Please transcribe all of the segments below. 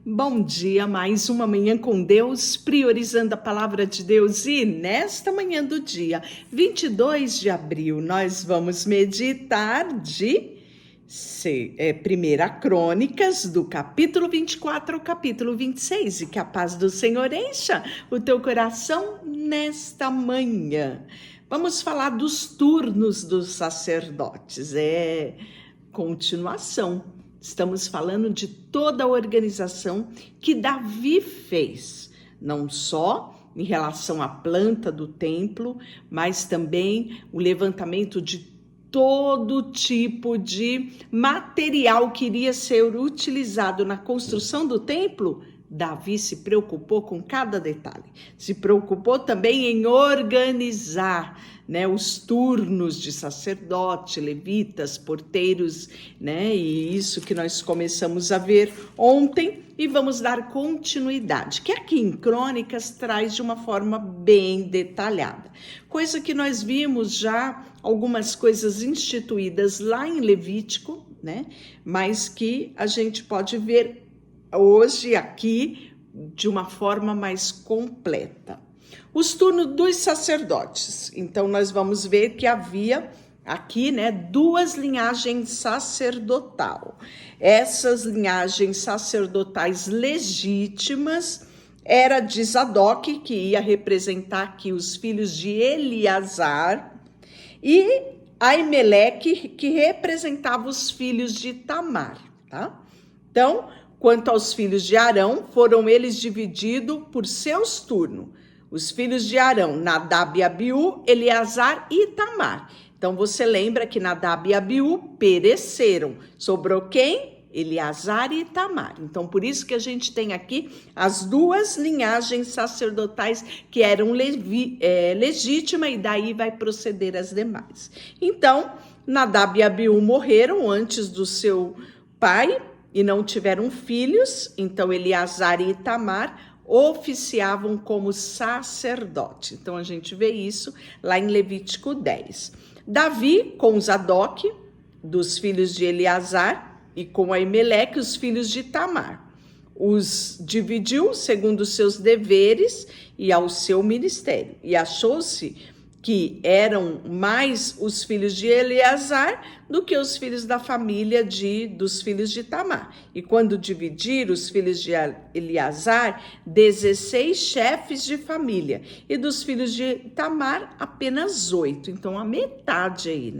Bom dia, mais uma manhã com Deus, priorizando a palavra de Deus. E nesta manhã do dia 22 de abril, nós vamos meditar de 1 Crônicas, do capítulo 24 ao capítulo 26. E que a paz do Senhor encha o teu coração nesta manhã. Vamos falar dos turnos dos sacerdotes. Continuação. Estamos falando de toda a organização que Davi fez, não só em relação à planta do templo, mas também o levantamento de todo tipo de material que iria ser utilizado na construção do templo. Davi se preocupou com cada detalhe, se preocupou também em organizar, os turnos de sacerdote, levitas, porteiros, e isso que nós começamos a ver ontem e vamos dar continuidade, que aqui em Crônicas traz de uma forma bem detalhada, coisa que nós vimos já algumas coisas instituídas lá em Levítico, mas que a gente pode ver hoje aqui de uma forma mais completa. Os turnos dos sacerdotes. Então nós vamos ver que havia aqui, duas linhagens sacerdotal. Essas linhagens sacerdotais legítimas era de Zadok, que ia representar aqui os filhos de Eleazar, e Aimeleque, que representava os filhos de Itamar, tá? Então, quanto aos filhos de Arão, foram eles divididos por seus turnos. Os filhos de Arão, Nadab e Abiú, Eleazar e Itamar. Então você lembra que Nadab e Abiú pereceram. Sobrou quem? Eleazar e Itamar. Então por isso que a gente tem aqui as duas linhagens sacerdotais que eram legítimas e daí vai proceder as demais. Então Nadab e Abiú morreram antes do seu pai e não tiveram filhos, então Eleazar e Itamar oficiavam como sacerdote. Então a gente vê isso lá em Levítico 10. Davi com Zadok, dos filhos de Eleazar, e com Aimeleque, os filhos de Itamar. Os dividiu segundo os seus deveres e ao seu ministério. E achou-se que eram mais os filhos de Eleazar do que os filhos da família dos filhos de Itamar. E quando dividiram os filhos de Eleazar, 16 chefes de família. E dos filhos de Itamar, apenas 8. Então, a metade aí,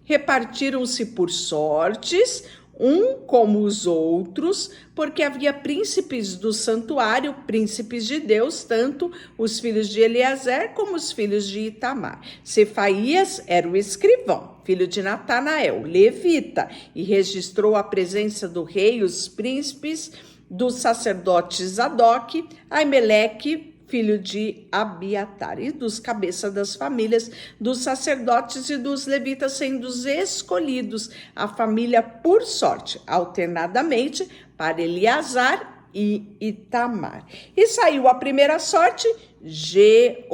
Repartiram-se por sortes, um como os outros, porque havia príncipes do santuário, príncipes de Deus, tanto os filhos de Eleazar como os filhos de Itamar. Cefaías era o escrivão, filho de Natanael, levita, e registrou a presença do rei, os príncipes, do sacerdote Zadok, Aimeleque, filho de Abiatar, e dos cabeças das famílias dos sacerdotes e dos levitas, sendo escolhidos a família por sorte, alternadamente para Eleazar e Itamar. E saiu a primeira sorte, Jeoaribe,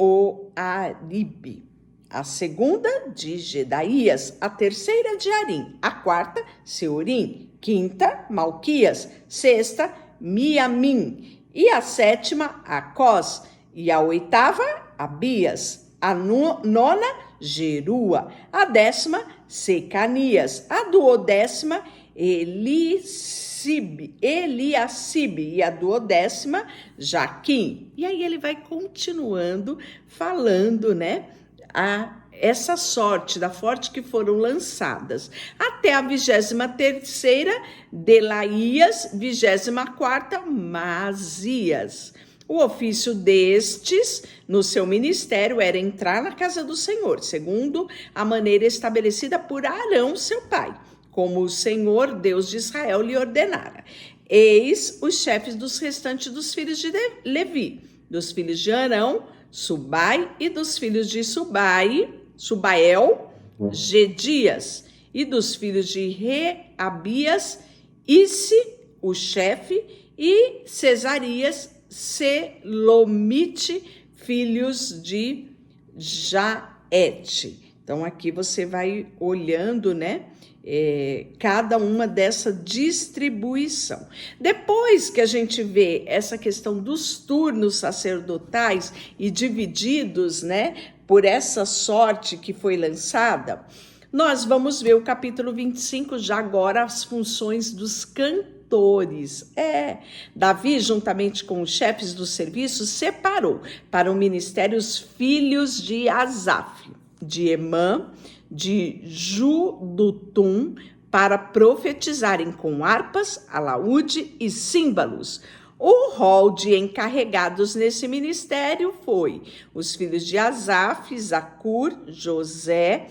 a segunda de Gedaías, a terceira de Arim, a quarta, Seurim, quinta, Malquias, sexta, Miamim, e a sétima, Acós, e a oitava, Abias, a nona, Jerua, a décima, Secanias, a duodécima, Eliacibe, e a duodécima, Jaquim. E aí ele vai continuando falando, essa sorte, da sorte que foram lançadas, até a 23ª, Delaías, 24ª, Mazias. O ofício destes, no seu ministério, era entrar na casa do Senhor, segundo a maneira estabelecida por Arão, seu pai, como o Senhor, Deus de Israel, lhe ordenara. Eis os chefes dos restantes dos filhos de Levi, dos filhos de Arão, Subai, e dos filhos de Subael, Gedias, e dos filhos de Reabias, Isse, o chefe, e Cesarias, Selomite, filhos de Jaete. Então, aqui você vai olhando, né? Cada uma dessa distribuição. Depois que a gente vê essa questão dos turnos sacerdotais e divididos, né, por essa sorte que foi lançada, nós vamos ver o capítulo 25, já agora as funções dos cantores. Davi, juntamente com os chefes do serviço, separou para o ministério os filhos de Asaf, de Emã, de Judutum, para profetizarem com harpas, alaúde e símbolos. O rol de encarregados nesse ministério foi os filhos de Asaf, Zacur, José,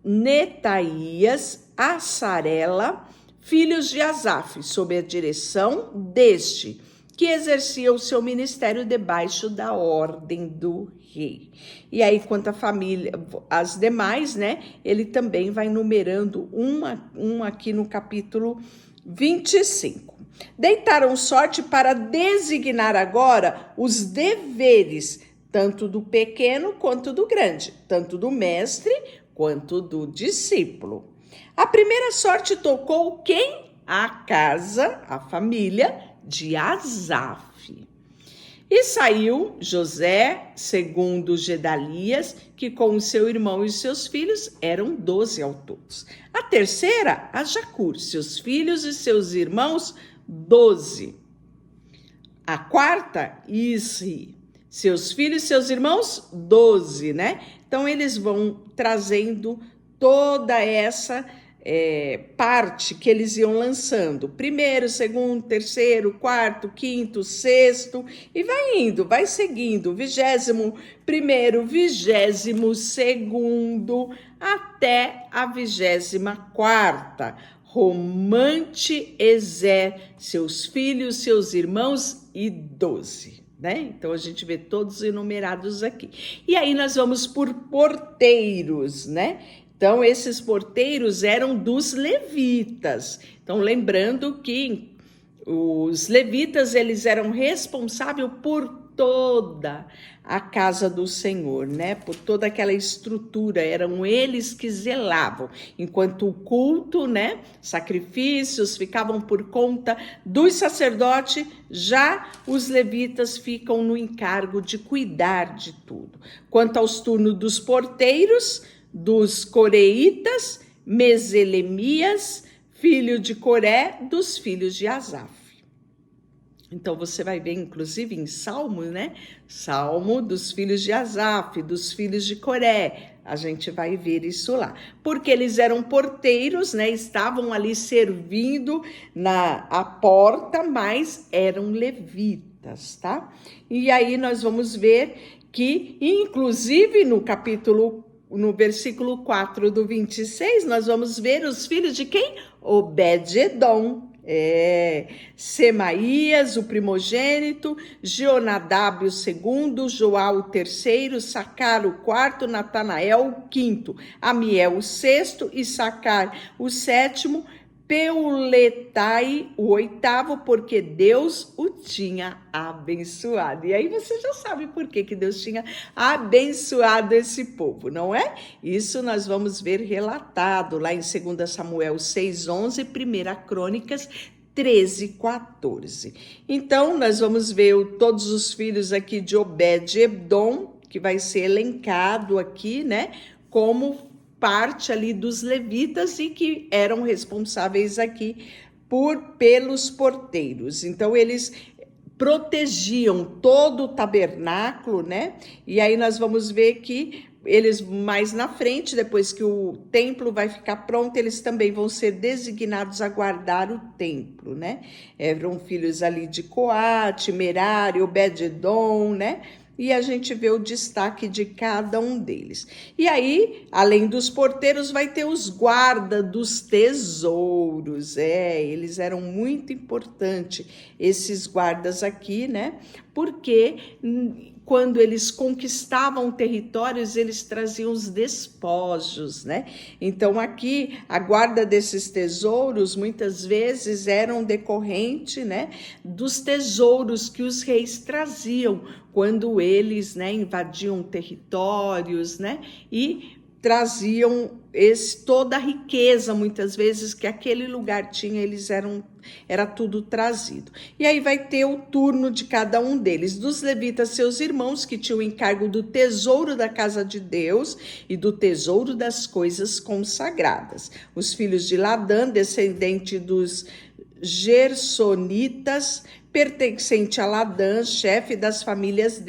Netaías, Assarela, filhos de Asaf, sob a direção deste, que exercia o seu ministério debaixo da ordem do rei. E aí, quanto à família, as demais, né, ele também vai numerando uma aqui no capítulo 25. Deitaram sorte para designar agora os deveres, tanto do pequeno quanto do grande, tanto do mestre quanto do discípulo. A primeira sorte tocou quem? A casa, a família de Asaf. E saiu José, segundo Gedalias, que com o seu irmão e seus filhos eram 12 ao todo. A terceira, a Jacur, seus filhos e seus irmãos, 12. A quarta, Isri, seus filhos e seus irmãos, 12, né? Então, eles vão trazendo toda essa parte que eles iam lançando. Primeiro, segundo, terceiro, quarto, quinto, sexto, e vai indo, vai seguindo. 21º, 22º, até a 24ª. Romante Ezer, seus filhos, seus irmãos e 12. Né? Então, a gente vê todos enumerados aqui. E aí, nós vamos por porteiros, né? Então, esses porteiros eram dos levitas. Então, lembrando que os levitas, eles eram responsáveis por toda a casa do Senhor, né? Por toda aquela estrutura, eram eles que zelavam, enquanto o culto, né? Sacrifícios ficavam por conta dos sacerdotes, já os levitas ficam no encargo de cuidar de tudo. Quanto aos turnos dos porteiros, dos coreitas, Meselemias, filho de Coré, dos filhos de Asaf. Então, você vai ver, inclusive, em Salmo, né? Salmo dos filhos de Asaf, dos filhos de Coré. A gente vai ver isso lá. Porque eles eram porteiros, né? Estavam ali servindo a porta, mas eram levitas, tá? E aí, nós vamos ver que, inclusive, no versículo 4 do 26, nós vamos ver os filhos de quem? Obed-edom. Semaías, o primogênito, Jeonadab, o segundo, Joá, o terceiro, Sacar, o quarto, Natanael, o quinto, Amiel, o sexto, Issacar, o sétimo, Peuletai, o oitavo, porque Deus o tinha abençoado. E aí você já sabe por que Deus tinha abençoado esse povo, não é? Isso nós vamos ver relatado lá em 2 Samuel 6:11, 1 Crônicas 13:14. Então, nós vamos ver todos os filhos aqui de Obed-edom, que vai ser elencado aqui, né, como parte ali dos levitas e que eram responsáveis aqui pelos porteiros. Então, eles protegiam todo o tabernáculo, né? E aí nós vamos ver que eles mais na frente, depois que o templo vai ficar pronto, eles também vão ser designados a guardar o templo, né? Eram filhos ali de Coate, Merari, Obed-edom, né? E a gente vê o destaque de cada um deles. E aí, além dos porteiros, vai ter os guardas dos tesouros. Eles eram muito importantes, esses guardas aqui, né? Porque quando eles conquistavam territórios, eles traziam os despojos, né? Então, aqui, a guarda desses tesouros, muitas vezes, eram decorrente, né, dos tesouros que os reis traziam, quando eles, né, invadiam territórios, né, e traziam toda a riqueza, muitas vezes, que aquele lugar tinha, era tudo trazido. E aí vai ter o turno de cada um deles. Dos levitas, seus irmãos, que tinham o encargo do tesouro da casa de Deus e do tesouro das coisas consagradas. Os filhos de Ladã, descendente dos Gersonitas, pertencente a Ladã, chefe das famílias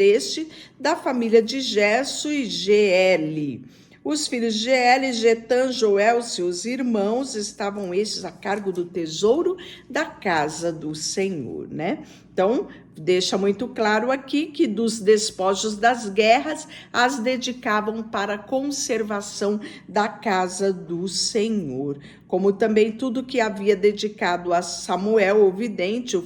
da família de Gerso e Geel. Os filhos de Geel, Getã, Joel, seus irmãos, estavam estes a cargo do tesouro da casa do Senhor, né? Então, deixa muito claro aqui que dos despojos das guerras, as dedicavam para a conservação da casa do Senhor. Como também tudo que havia dedicado a Samuel, o vidente,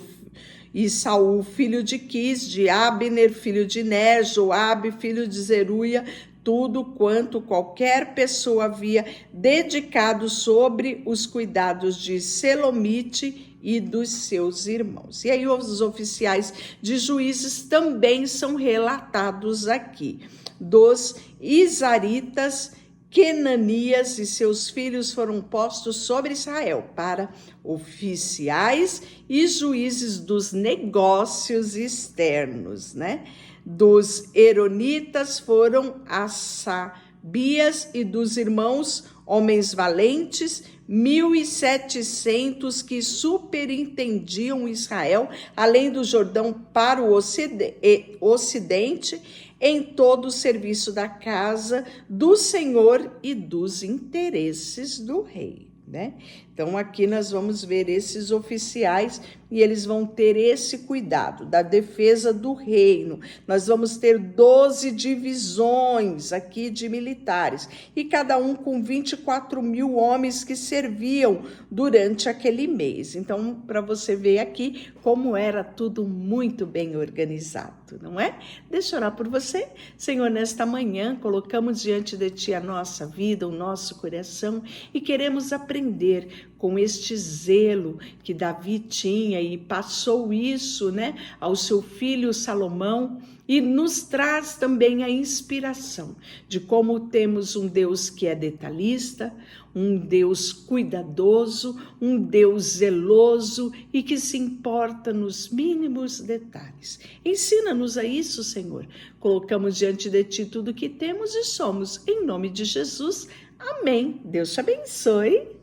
e Saul, filho de Quis, de Abner, filho de Ner, Joabe, filho de Zeruia, tudo quanto qualquer pessoa havia dedicado sobre os cuidados de Selomite e dos seus irmãos. E aí os oficiais de juízes também são relatados aqui. Dos Isaritas, Quenanias e seus filhos foram postos sobre Israel para oficiais e juízes dos negócios externos, né? Dos Eronitas foram Asabias e dos irmãos, homens valentes, 1.700 que superintendiam Israel, além do Jordão para o ocidente, em todo o serviço da casa do Senhor e dos interesses do rei, né? Então aqui nós vamos ver esses oficiais e eles vão ter esse cuidado da defesa do reino. Nós vamos ter 12 divisões aqui de militares e cada um com 24.000 homens que serviam durante aquele mês. Então, para você ver aqui como era tudo muito bem organizado, não é? Deixa eu orar por você. Senhor, nesta manhã colocamos diante de Ti a nossa vida, o nosso coração e queremos aprender com este zelo que Davi tinha e passou isso, né, ao seu filho Salomão, e nos traz também a inspiração de como temos um Deus que é detalhista, um Deus cuidadoso, um Deus zeloso e que se importa nos mínimos detalhes. Ensina-nos a isso, Senhor. Colocamos diante de Ti tudo que temos e somos, em nome de Jesus. Amém. Deus te abençoe.